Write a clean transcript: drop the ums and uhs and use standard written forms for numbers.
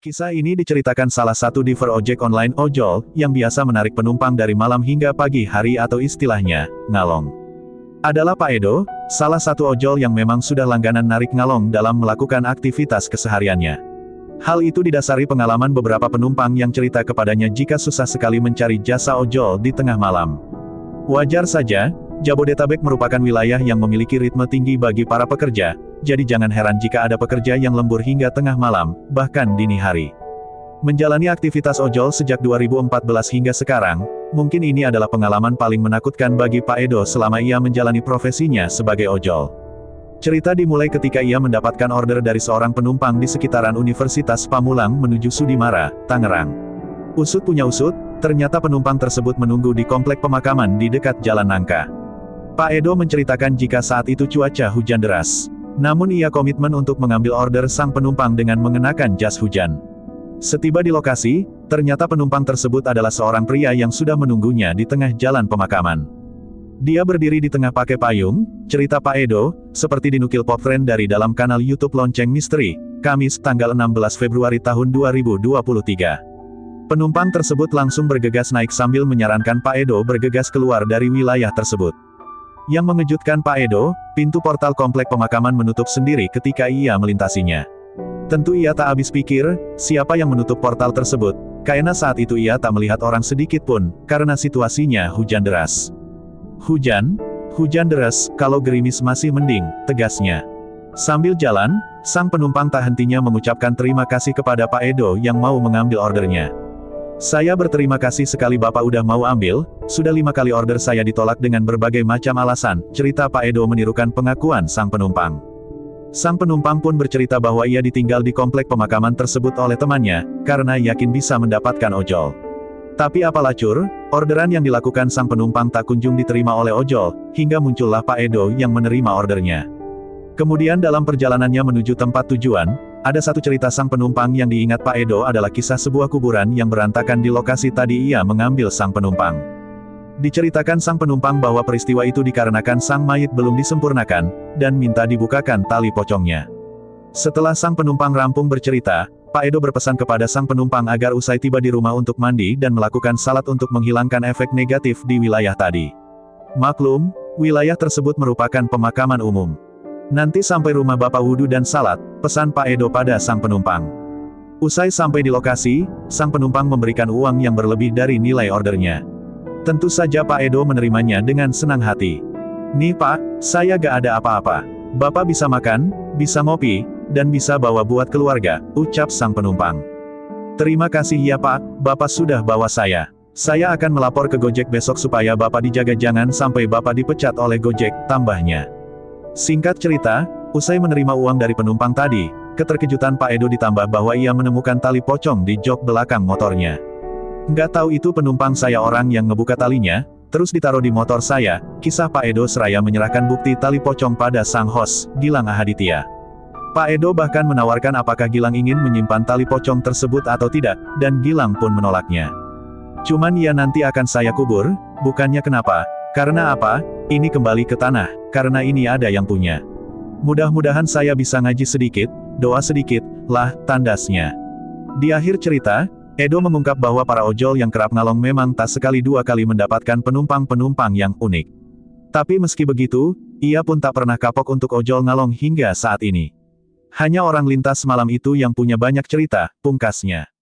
Kisah ini diceritakan salah satu driver ojek online ojol, yang biasa menarik penumpang dari malam hingga pagi hari atau istilahnya, ngalong. Adalah Pak Edo, salah satu ojol yang memang sudah langganan narik ngalong dalam melakukan aktivitas kesehariannya. Hal itu didasari pengalaman beberapa penumpang yang cerita kepadanya jika susah sekali mencari jasa ojol di tengah malam. Wajar saja, Jabodetabek merupakan wilayah yang memiliki ritme tinggi bagi para pekerja, jadi jangan heran jika ada pekerja yang lembur hingga tengah malam, bahkan dini hari. Menjalani aktivitas ojol sejak 2014 hingga sekarang, mungkin ini adalah pengalaman paling menakutkan bagi Pak Edo selama ia menjalani profesinya sebagai ojol. Cerita dimulai ketika ia mendapatkan order dari seorang penumpang di sekitaran Universitas Pamulang menuju Sudimara, Tangerang. Usut punya usut, ternyata penumpang tersebut menunggu di komplek pemakaman di dekat Jalan Nangka. Pak Edo menceritakan jika saat itu cuaca hujan deras. Namun ia komitmen untuk mengambil order sang penumpang dengan mengenakan jas hujan. Setiba di lokasi, ternyata penumpang tersebut adalah seorang pria yang sudah menunggunya di tengah jalan pemakaman. Dia berdiri di tengah pakai payung, cerita Pak Edo, seperti dinukil Popfriend dari dalam kanal YouTube Lonceng Misteri, Kamis tanggal 16 Februari tahun 2023. Penumpang tersebut langsung bergegas naik sambil menyarankan Pak Edo bergegas keluar dari wilayah tersebut. Yang mengejutkan Pak Edo, pintu portal komplek pemakaman menutup sendiri ketika ia melintasinya. Tentu ia tak habis pikir, siapa yang menutup portal tersebut, karena saat itu ia tak melihat orang sedikit pun, karena situasinya hujan deras. Hujan deras, kalau gerimis masih mending, tegasnya. Sambil jalan, sang penumpang tak hentinya mengucapkan terima kasih kepada Pak Edo yang mau mengambil ordernya. Saya berterima kasih sekali Bapak udah mau ambil, sudah 5 kali order saya ditolak dengan berbagai macam alasan, cerita Pak Edo menirukan pengakuan sang penumpang. Sang penumpang pun bercerita bahwa ia ditinggal di komplek pemakaman tersebut oleh temannya, karena yakin bisa mendapatkan ojol. Tapi apalah cur, orderan yang dilakukan sang penumpang tak kunjung diterima oleh ojol, hingga muncullah Pak Edo yang menerima ordernya. Kemudian dalam perjalanannya menuju tempat tujuan, ada satu cerita sang penumpang yang diingat Pak Edo adalah kisah sebuah kuburan yang berantakan di lokasi tadi ia mengambil sang penumpang. Diceritakan sang penumpang bahwa peristiwa itu dikarenakan sang mayit belum disempurnakan, dan minta dibukakan tali pocongnya. Setelah sang penumpang rampung bercerita, Pak Edo berpesan kepada sang penumpang agar usai tiba di rumah untuk mandi dan melakukan salat untuk menghilangkan efek negatif di wilayah tadi. Maklum, wilayah tersebut merupakan pemakaman umum. Nanti sampai rumah Bapak wudhu dan salat, pesan Pak Edo pada sang penumpang. Usai sampai di lokasi, sang penumpang memberikan uang yang berlebih dari nilai ordernya. Tentu saja Pak Edo menerimanya dengan senang hati. Nih Pak, saya gak ada apa-apa. Bapak bisa makan, bisa ngopi, dan bisa bawa buat keluarga, ucap sang penumpang. Terima kasih ya Pak, Bapak sudah bawa saya. Saya akan melapor ke Gojek besok supaya Bapak dijaga jangan sampai Bapak dipecat oleh Gojek, tambahnya. Singkat cerita, usai menerima uang dari penumpang tadi, keterkejutan Pak Edo ditambah bahwa ia menemukan tali pocong di jok belakang motornya. Nggak tahu itu penumpang saya orang yang ngebuka talinya, terus ditaruh di motor saya, kisah Pak Edo seraya menyerahkan bukti tali pocong pada sang host, Gilang Ahaditya. Pak Edo bahkan menawarkan apakah Gilang ingin menyimpan tali pocong tersebut atau tidak, dan Gilang pun menolaknya. Cuman ya nanti akan saya kubur, bukannya kenapa, karena apa, ini kembali ke tanah, karena ini ada yang punya. Mudah-mudahan saya bisa ngaji sedikit, doa sedikit, lah, tandasnya. Di akhir cerita, Edo mengungkap bahwa para ojol yang kerap ngalong memang tak sekali dua kali mendapatkan penumpang-penumpang yang unik. Tapi meski begitu, ia pun tak pernah kapok untuk ojol ngalong hingga saat ini. Hanya orang lintas malam itu yang punya banyak cerita, pungkasnya.